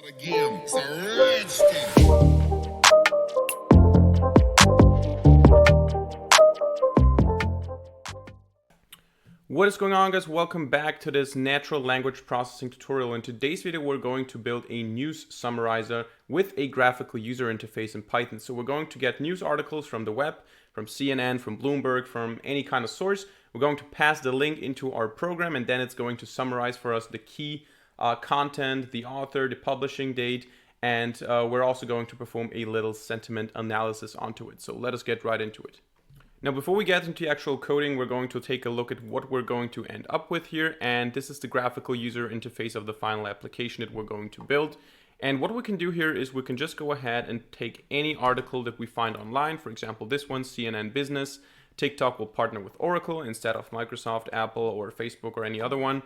Again, it's a red stick. What is going on, guys? Welcome back to this natural language processing tutorial. In today's video, we're going to build a news summarizer with a graphical user interface in Python. So we're going to get news articles from the web, from CNN, from Bloomberg, from any kind of source. We're going to pass the link into our program, and then it's going to summarize for us the key content, the author, the publishing date, and we're also going to perform a little sentiment analysis onto it. So let us get right into it. Now, before we get into the actual coding, we're going to take a look at what we're going to end up with here. And this is the graphical user interface of the final application that we're going to build. And what we can do here is we can just go ahead and take any article that we find online. For example, this one, CNN Business. TikTok will partner with Oracle instead of Microsoft, Apple, or Facebook, or any other one.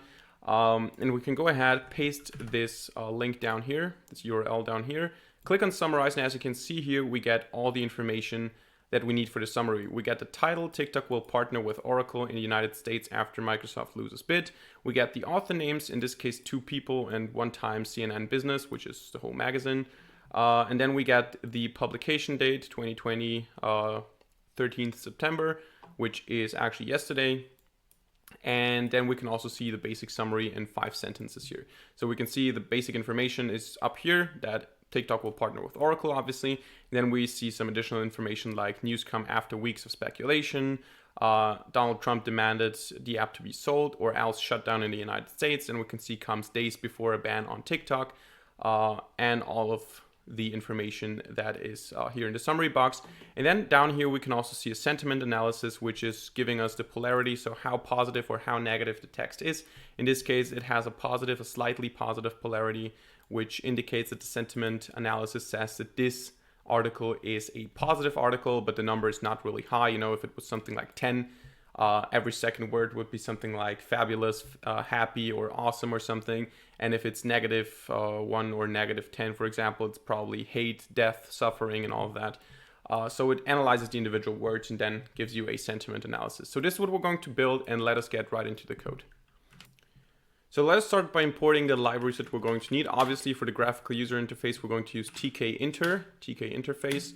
And we can go ahead, paste this link down here, this URL down here. Click on Summarize, and as you can see here, we get all the information that we need for the summary. We get the title, TikTok will partner with Oracle in the United States after Microsoft loses bid. We get the author names, in this case 2 people and 1 time CNN Business, which is the whole magazine. And then we get the publication date, 2020, 13th September, which is actually yesterday. And then we can also see the basic summary in 5 sentences here. So we can see the basic information is up here, that TikTok will partner with Oracle, obviously. Then we see some additional information like news come after weeks of speculation. Donald Trump demanded the app to be sold or else shut down in the United States. And we can see comes days before a ban on TikTok, and all of the information that is here in the summary box. And then down here, we can also see a sentiment analysis, which is giving us the polarity. So how positive or how negative the text is. In this case, it has a slightly positive polarity, which indicates that the sentiment analysis says that this article is a positive article, but the number is not really high. You know, if it was something like 10, every second word would be something like fabulous, happy, or awesome or something. And if it's negative 1 or negative 10, for example, it's probably hate, death, suffering, and all of that. So it analyzes the individual words and then gives you a sentiment analysis. So this is what we're going to build, and let us get right into the code. So let us start by importing the libraries that we're going to need. Obviously, for the graphical user interface, we're going to use tkinter, tkinterface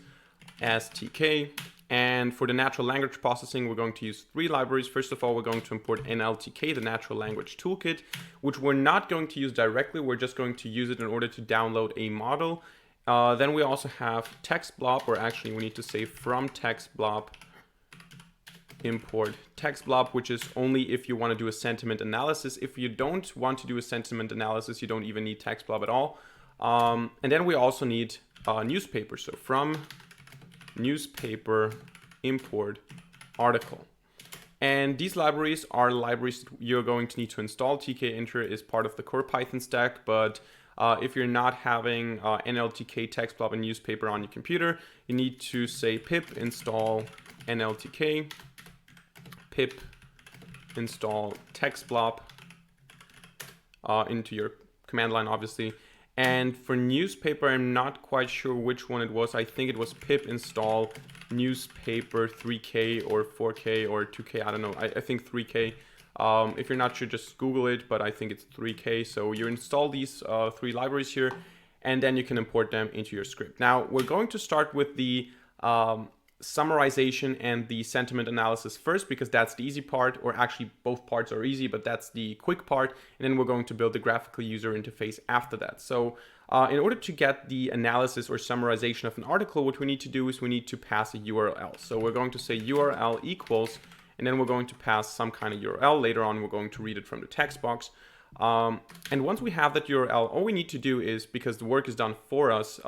as tk. And for the natural language processing, we're going to use 3 libraries. First of all, we're going to import NLTK, the natural language toolkit, which we're not going to use directly. We're just going to use it in order to download a model. Then we also have TextBlob, or actually we need to say from TextBlob import TextBlob, which is only if you want to do a sentiment analysis. If you don't want to do a sentiment analysis, you don't even need TextBlob at all. And then we also need newspaper. So from newspaper import article. And these libraries are libraries you're going to need to install. tkinter is part of the core Python stack, but if you're not having NLTK, TextBlob, and newspaper on your computer, you need to say pip install NLTK, pip install TextBlob into your command line, obviously. And for newspaper, I'm not quite sure which one it was. I think it was pip install newspaper 3K or 4K or 2K. I don't know. I think 3K. If you're not sure, just Google it, but I think it's 3K. So you install these 3 libraries here, and then you can import them into your script. Now, we're going to start with the summarization and the sentiment analysis first, because that's the easy part, or actually both parts are easy, but that's the quick part. And then we're going to build the graphical user interface after that. So in order to get the analysis or summarization of an article, what we need to do is we need to pass a URL. So we're going to say URL equals, and then we're going to pass some kind of URL. Later on, we're going to read it from the text box. And once we have that URL, all we need to do is, because the work is done for us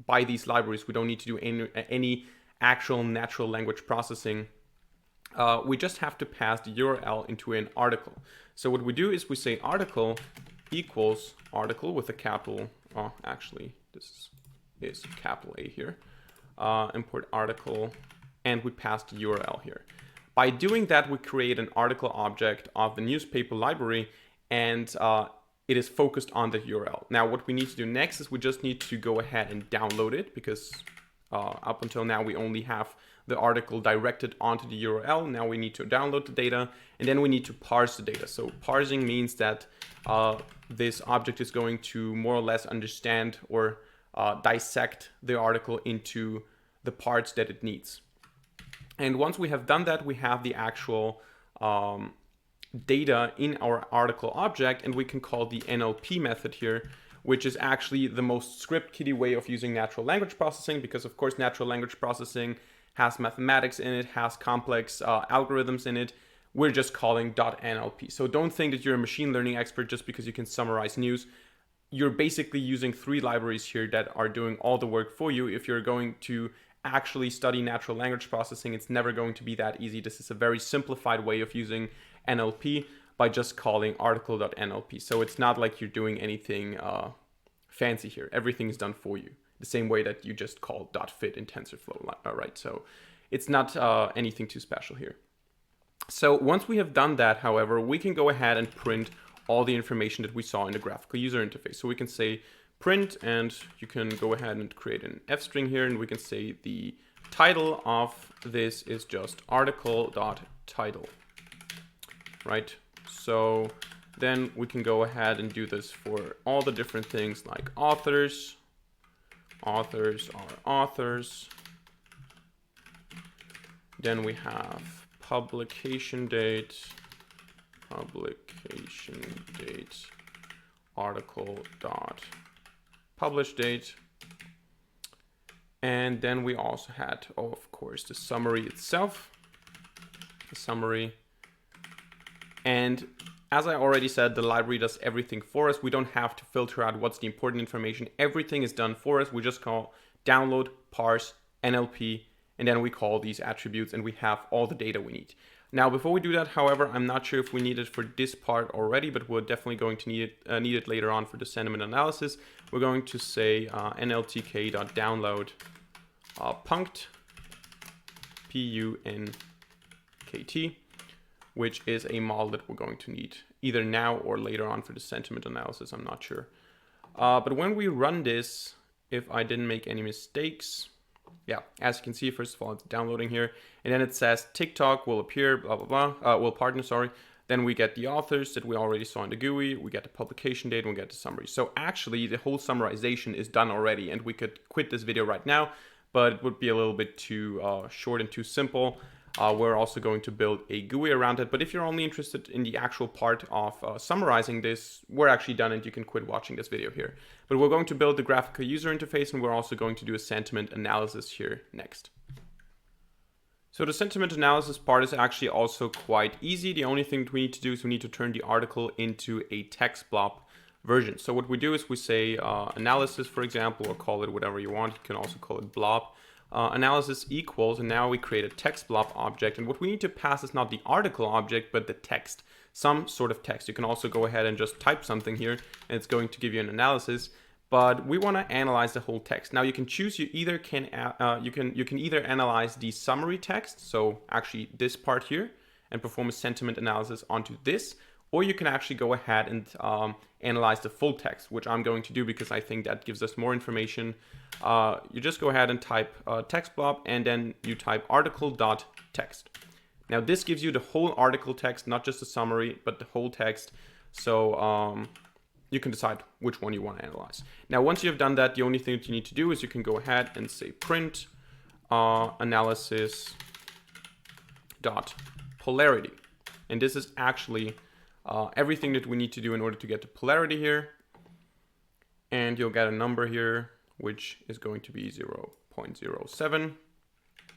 by these libraries, we don't need to do any actual natural language processing. We just have to pass the URL into an article. So what we do is we say article equals article with a capital, actually this is capital A here, import article, and we pass the URL here. By doing that, we create an article object of the newspaper library, and it is focused on the URL. Now what we need to do next is we just need to go ahead and download it, because up until now, we only have the article directed onto the URL. Now we need to download the data, and then we need to parse the data. So parsing means that this object is going to more or less understand or dissect the article into the parts that it needs. And once we have done that, we have the actual data in our article object, and we can call the NLP method here, which is actually the most script kiddie way of using natural language processing, because of course natural language processing has mathematics in it, has complex algorithms in it. We're just calling .nlp. So don't think that you're a machine learning expert just because you can summarize news. You're basically using 3 libraries here that are doing all the work for you. If you're going to actually study natural language processing, it's never going to be that easy. This is a very simplified way of using NLP by just calling article.nlp. So it's not like you're doing anything fancy here. Everything is done for you, the same way that you just call .fit in TensorFlow, right? So it's not anything too special here. So once we have done that, however, we can go ahead and print all the information that we saw in the graphical user interface. So we can say print, and you can go ahead and create an F string here, and we can say the title of this is just article.title, right? So then we can go ahead and do this for all the different things like authors. Authors are authors. Then we have publication date, article dot publish date. And then we also had, of course, the summary itself, the summary. And as I already said, the library does everything for us. We don't have to filter out what's the important information. Everything is done for us. We just call download, parse, NLP, and then we call these attributes and we have all the data we need. Now, before we do that, however, I'm not sure if we need it for this part already, but we're definitely going to need it later on for the sentiment analysis. We're going to say nltk.download punkt, punkt, which is a model that we're going to need either now or later on for the sentiment analysis. I'm not sure. But when we run this, if I didn't make any mistakes, yeah, as you can see, first of all, it's downloading here. And then it says TikTok will appear, blah, blah, blah, will partner, sorry. Then we get the authors that we already saw in the GUI. We get the publication date, and we get the summary. So actually, the whole summarization is done already, and we could quit this video right now, but it would be a little bit too short and too simple. We're also going to build a GUI around it. But if you're only interested in the actual part of summarizing this, we're actually done and you can quit watching this video here. But we're going to build the graphical user interface, and we're also going to do a sentiment analysis here next. So the sentiment analysis part is actually also quite easy. The only thing that we need to do is we need to turn the article into a text blob version. So what we do is we say analysis, for example, or call it whatever you want. You can also call it blob. Analysis equals, and now we create a text blob object, and what we need to pass is not the article object but the text, some sort of text. You can also go ahead and just type something here and it's going to give you an analysis, but we want to analyze the whole text. Now you can choose, you either can you can either analyze the summary text, so actually this part here, and perform a sentiment analysis onto this, or you can actually go ahead and analyze the full text, which I'm going to do because I think that gives us more information. You just go ahead and type text blob, and then you type article.text. Now this gives you the whole article text, not just a summary, but the whole text. So you can decide which one you want to analyze. Now, once you have done that, the only thing that you need to do is you can go ahead and say print analysis dot polarity. And this is actually everything that we need to do in order to get the polarity here. And you'll get a number here, which is going to be 0.07,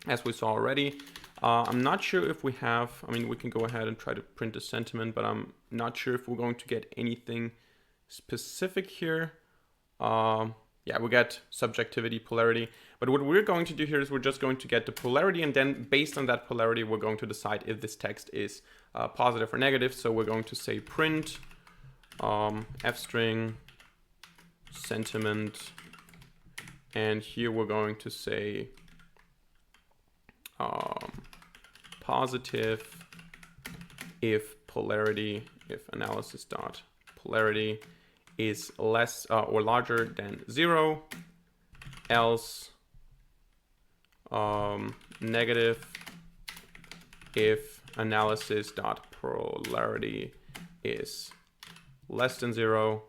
as we saw already. I'm not sure if we have, I mean, we can go ahead and try to print a sentiment, but I'm not sure if we're going to get anything specific here. Yeah, we get subjectivity, polarity. But what we're going to do here is we're just going to get the polarity, and then based on that polarity, we're going to decide if this text is positive or negative. So we're going to say print f-string sentiment, and here we're going to say positive if polarity, if analysis dot polarity is less or larger than 0, else negative if analysis dot polarity is less than 0,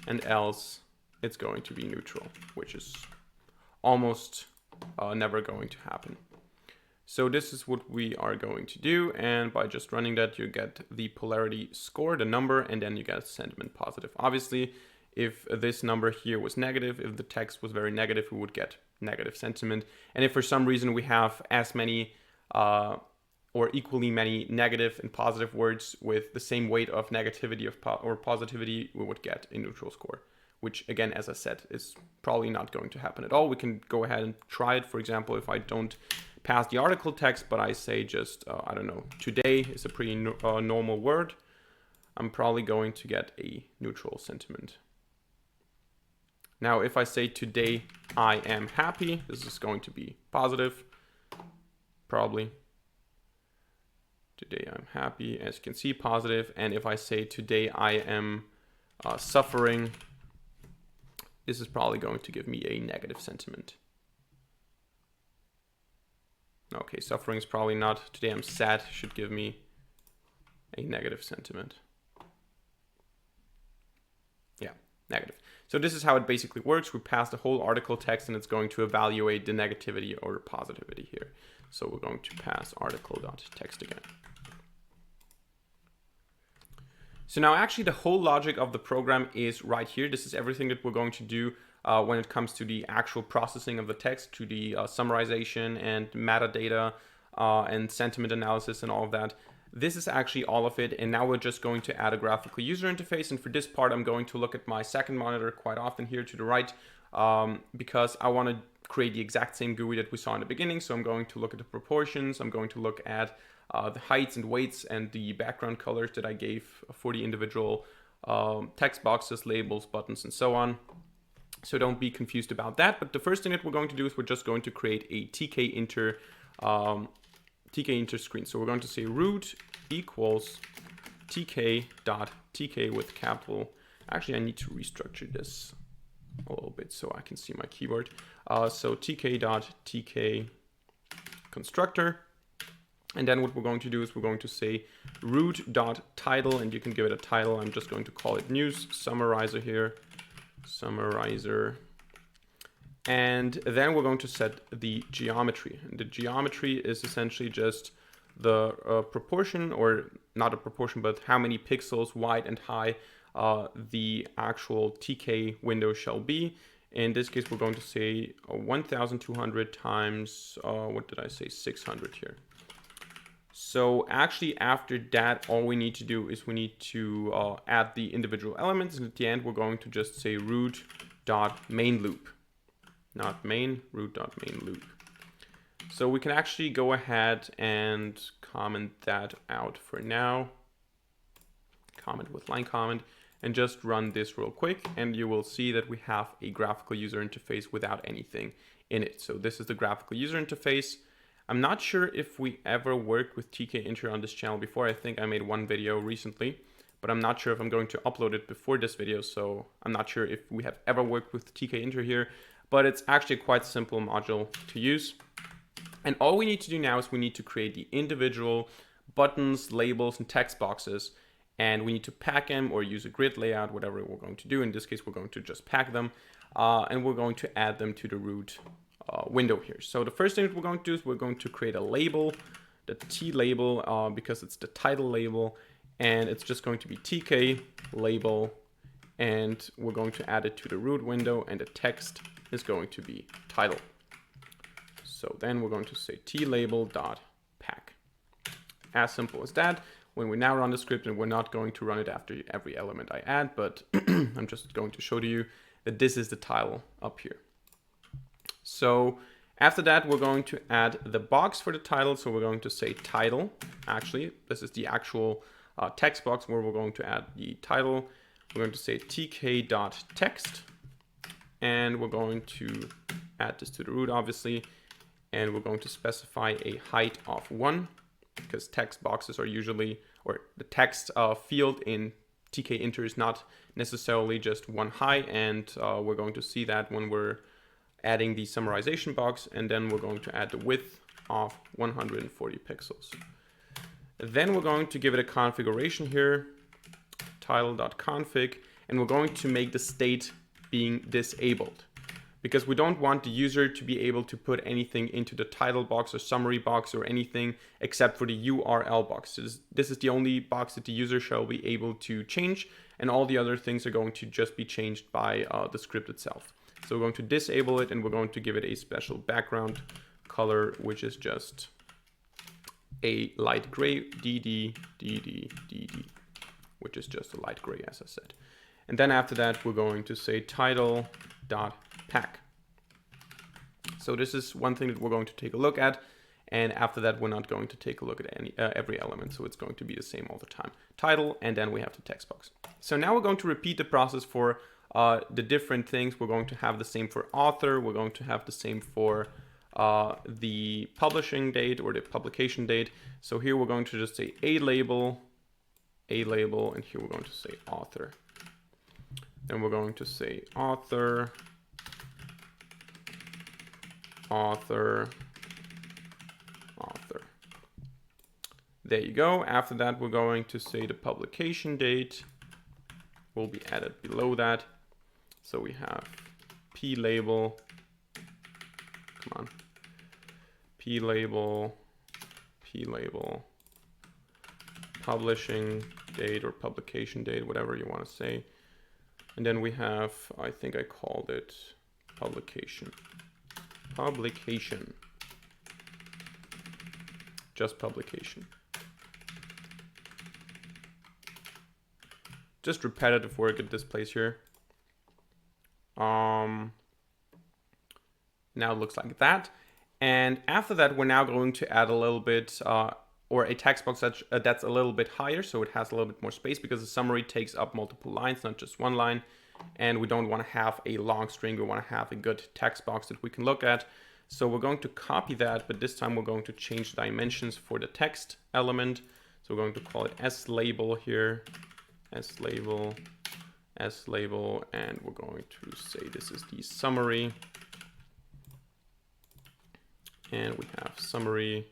and else it's going to be neutral, which is almost never going to happen. So this is what we are going to do, and by just running that, you get the polarity score, the number, and then you get sentiment positive. Obviously, if this number here was negative, if the text was very negative, we would get negative sentiment. And if for some reason we have as many or equally many negative and positive words with the same weight of negativity or positivity, we would get a neutral score, which again, as I said, is probably not going to happen at all. We can go ahead and try it. For example, if I don't pass the article text, but I say just, I don't know, today is a pretty normal word, I'm probably going to get a neutral sentiment. Now, if I say today I am happy, this is going to be positive, probably. Today I'm happy, as you can see, positive. And if I say today I am suffering, this is probably going to give me a negative sentiment. Okay, suffering is probably not. Today I'm sad should give me a negative sentiment. Yeah, negative. So this is how it basically works. We pass the whole article text and it's going to evaluate the negativity or positivity here. So we're going to pass article.text again. So now actually the whole logic of the program is right here. This is everything that we're going to do when it comes to the actual processing of the text, to the summarization and metadata and sentiment analysis and all of that. This is actually all of it, and now we're just going to add a graphical user interface. And for this part, I'm going to look at my second monitor quite often here to the right because I want to create the exact same GUI that we saw in the beginning. So I'm going to look at the proportions. I'm going to look at the heights and weights and the background colors that I gave for the individual text boxes, labels, buttons, and so on. So don't be confused about that. But the first thing that we're going to do is we're just going to create a tkinter screen. So we're going to say root equals tk.tk with capital. Actually, I need to restructure this a little bit so I can see my keyboard. So tk.tk constructor. And then what we're going to do is we're going to say root.title, and you can give it a title. I'm just going to call it news summarizer here. Summarizer. And then we're going to set the geometry. And the geometry is essentially just the proportion, or not a proportion, but how many pixels wide and high the actual TK window shall be. In this case, we're going to say 1200 times, what did I say, 600 here. So actually after that, all we need to do is we need to add the individual elements. And at the end, we're going to just say root.mainLoop. Not main, root.mainLoop. So we can actually go ahead and comment that out for now. Comment with line comment and just run this real quick. And you will see that we have a graphical user interface without anything in it. So this is the graphical user interface. I'm not sure if we ever worked with tkinter on this channel before. I think I made one video recently, but I'm not sure if I'm going to upload it before this video. So I'm not sure if we have ever worked with tkinter here, but it's actually a quite simple module to use. And all we need to do now is we need to create the individual buttons, labels, and text boxes. And we need to pack them or use a grid layout, whatever we're going to do. In this case, we're going to just pack them and we're going to add them to the root window here. So the first thing that we're going to do is we're going to create a label, the T label, because it's the title label, and it's just going to be TK label, and we're going to add it to the root window, and the text is going to be title. So then we're going to say tlabel.pack. As simple as that. When we now run the script, and we're not going to run it after every element I add, but I'm just going to show to you that this is the title up here. So after that, we're going to add the box for the title. So we're going to say title. Actually, this is the actual text box where we're going to add the title. We're going to say tk.text, and we're going to add this to the root, obviously, and we're going to specify a height of 1, because text boxes are usually, or the text field in tkinter is not necessarily just one high, and we're going to see that when we're adding the summarization box. And then we're going to add the width of 140 pixels. Then we're going to give it a configuration here. title.config, and we're going to make the state being disabled, because we don't want the user to be able to put anything into the title box or summary box or anything except for the URL box. So this is the only box that the user shall be able to change, and all the other things are going to just be changed by the script itself. So we're going to disable it, and we're going to give it a special background color, which is just a light gray, DD, which is just a light gray, as I said. And then after that, we're going to say title.pack. So this is one thing that we're going to take a look at. And after that, we're not going to take a look at every element. So it's going to be the same all the time. Title, and then we have the text box. So now we're going to repeat the process for the different things. We're going to have the same for author. We're going to have the same for the publishing date or the publication date. So here we're going to just say a label, and here we're going to say author. Then we're going to say author. There you go. After that, we're going to say the publication date will be added below that. So we have p label, p label, publishing date or publication date, whatever you want to say. And then we have, I think I called it publication, just publication. Just repetitive work at this place here. Now it looks like that. And after that, we're now going to add a little bit, or a text box that's a little bit higher, so it has a little bit more space, because the summary takes up multiple lines, not just one line. And we don't want to have a long string. We want to have a good text box that we can look at. So we're going to copy that, but this time we're going to change the dimensions for the text element. So we're going to call it slabel here, slabel, and we're going to say this is the summary. And we have summary,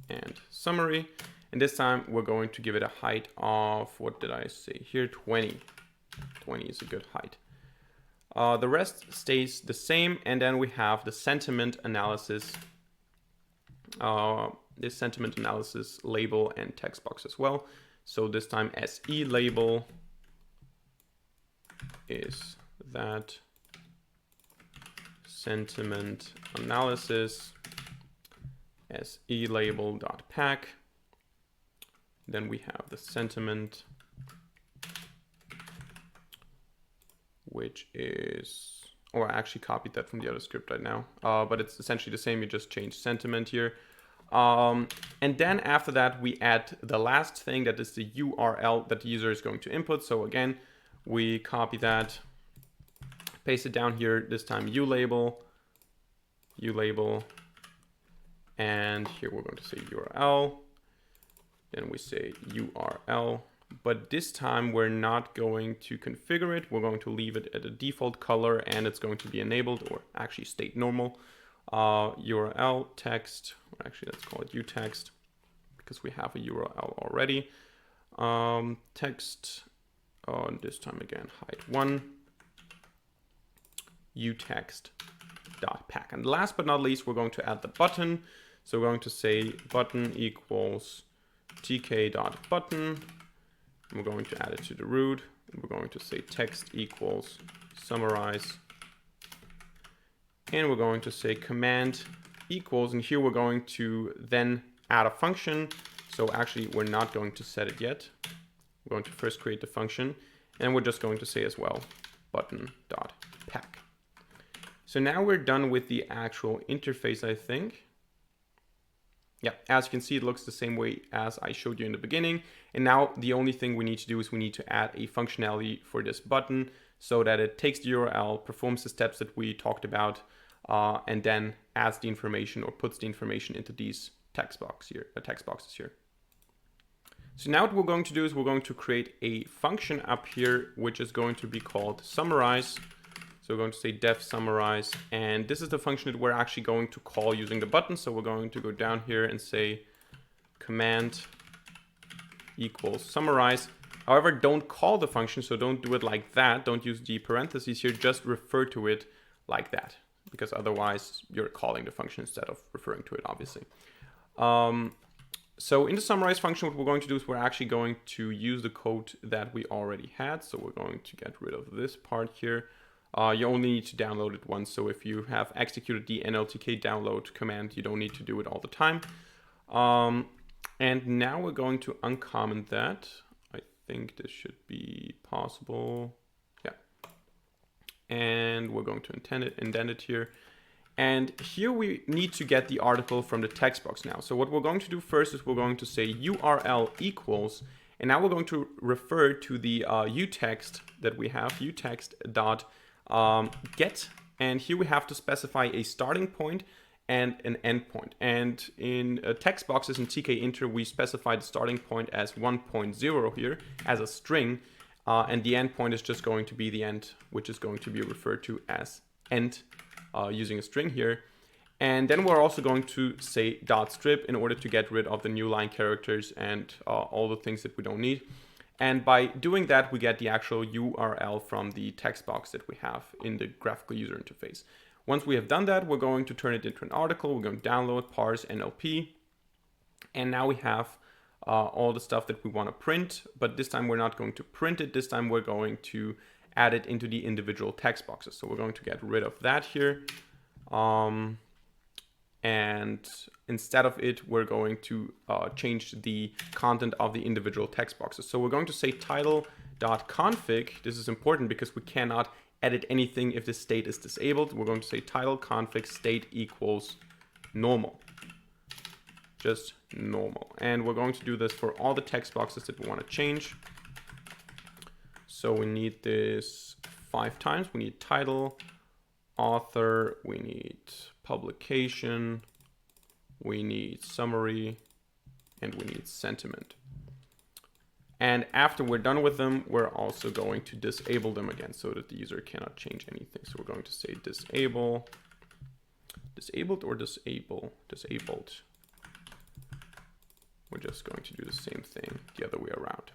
and summary. And this time we're going to give it a height of, what did I say here? 20. 20 is a good height. The rest stays the same. And then we have the sentiment analysis, this sentiment analysis label and text box as well. So this time SE label is that sentiment analysis SE label.pack. Then we have the sentiment, which is, or I actually copied that from the other script right now, but it's essentially the same. You just change sentiment here. And then after that, we add the last thing, that is the URL that the user is going to input. So again, we copy that, paste it down here, this time ulabel, and here we're going to say URL. Then we say URL, but this time we're not going to configure it. We're going to leave it at a default color, and it's going to be enabled, or actually state normal. URL text, or actually let's call it utext, because we have a URL already. Text, this time again, height 1, utext.pack. And last but not least, we're going to add the button. So we're going to say button equals tk.button. We're going to add it to the root. And we're going to say text equals summarize. And we're going to say command equals, and here we're going to then add a function. So actually we're not going to set it yet. We're going to first create the function, and we're just going to say as well button.pack. So now we're done with the actual interface, I think. Yeah, as you can see, it looks the same way as I showed you in the beginning. And now the only thing we need to do is we need to add a functionality for this button so that it takes the URL, performs the steps that we talked about, and then adds the information or puts the information into these text boxes here. So now what we're going to do is we're going to create a function up here, which is going to be called summarize. So we're going to say def summarize, and this is the function that we're actually going to call using the button. So we're going to go down here and say command equals summarize. However, don't call the function, so don't do it like that. Don't use the parentheses here, just refer to it like that, because otherwise you're calling the function instead of referring to it, obviously. So in the summarize function, what we're going to do is we're actually going to use the code that we already had. So we're going to get rid of this part here. You only need to download it once. So if you have executed the NLTK download command, you don't need to do it all the time. And now we're going to uncomment that. I think this should be possible. Yeah. And we're going to indent it here. And here we need to get the article from the text box now. So what we're going to do first is we're going to say URL equals, and now we're going to refer to the utext that we have, utext dot get, and here we have to specify a starting point and an endpoint. And in text boxes in tkinter, we specify the starting point as 1.0 here as a string, and the endpoint is just going to be the end, which is going to be referred to as end. Using a string here. And then we're also going to say dot strip in order to get rid of the new line characters and all the things that we don't need. And by doing that, we get the actual URL from the text box that we have in the graphical user interface. Once we have done that, we're going to turn it into an article. We're going to download, parse, NLP. And now we have all the stuff that we want to print, but this time we're not going to print it. This time we're going to add it into the individual text boxes. So we're going to get rid of that here. And instead of it, we're going to change the content of the individual text boxes. So we're going to say title.config. This is important because we cannot edit anything if the state is disabled. We're going to say title config state equals normal. Just normal. And we're going to do this for all the text boxes that we want to change. So we need this 5 times. We need title, author, we need publication, we need summary, and we need sentiment. And after we're done with them, we're also going to disable them again so that the user cannot change anything. So we're going to say disable, disabled or disable, disabled. We're just going to do the same thing the other way around.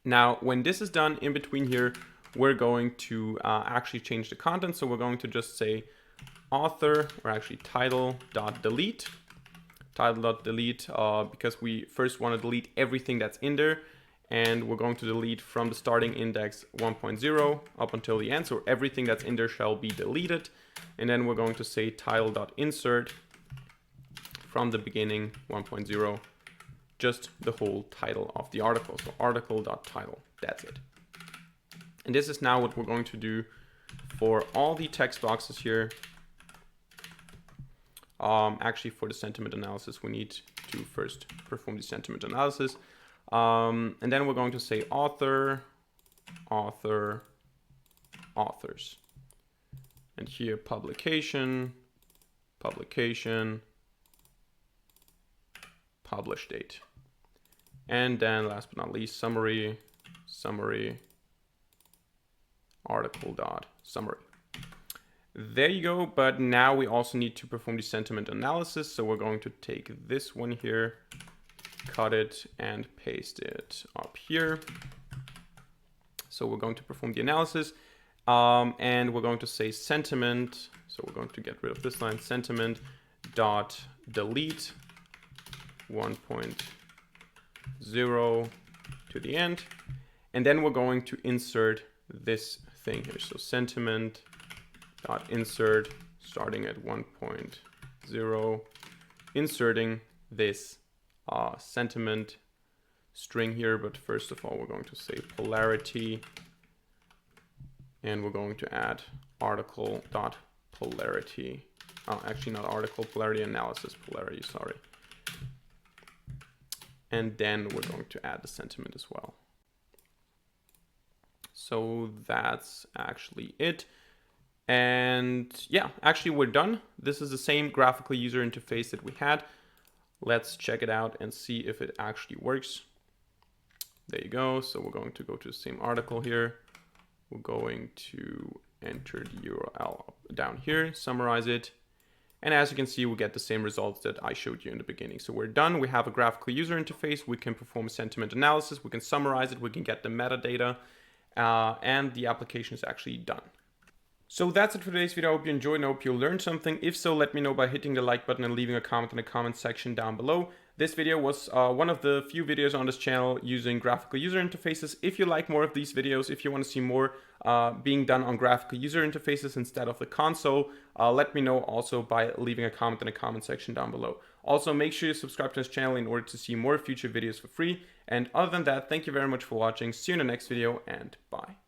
Now, when this is done, in between here, we're going to actually change the content. So we're going to just say author, or actually title.delete. Title.delete, because we first want to delete everything that's in there. And we're going to delete from the starting index 1.0 up until the end. So everything that's in there shall be deleted. And then we're going to say title.insert from the beginning 1.0. Just the whole title of the article. So article.title, that's it. And this is now what we're going to do for all the text boxes here. Actually, for the sentiment analysis, we need to first perform the sentiment analysis. And then we're going to say author, author, authors. And here publication, publication, publish date. And then last but not least, summary, summary, article dot summary. There you go. But now we also need to perform the sentiment analysis. So we're going to take this one here, cut it and paste it up here. So we're going to perform the analysis and we're going to say sentiment. So we're going to get rid of this line, sentiment dot delete 1.0 to the end. And then we're going to insert this thing here. So sentiment dot insert starting at 1.0, inserting this sentiment string here. But first of all, we're going to say polarity, and we're going to add article dot polarity. Actually not article, polarity analysis, polarity, sorry. And then we're going to add the sentiment as well. So that's actually it. And yeah, actually we're done. This is the same graphical user interface that we had. Let's check it out and see if it actually works. There you go. So we're going to go to the same article here. We're going to enter the URL down here, summarize it. And as you can see, we get the same results that I showed you in the beginning. So we're done. We have a graphical user interface. We can perform sentiment analysis. We can summarize it. We can get the metadata. And the application is actually done. So that's it for today's video. I hope you enjoyed and I hope you learned something. If so, let me know by hitting the like button and leaving a comment in the comment section down below. This video was one of the few videos on this channel using graphical user interfaces. If you like more of these videos, if you want to see more being done on graphical user interfaces instead of the console, let me know also by leaving a comment in the comment section down below. Also, make sure you subscribe to this channel in order to see more future videos for free. And other than that, thank you very much for watching. See you in the next video and bye.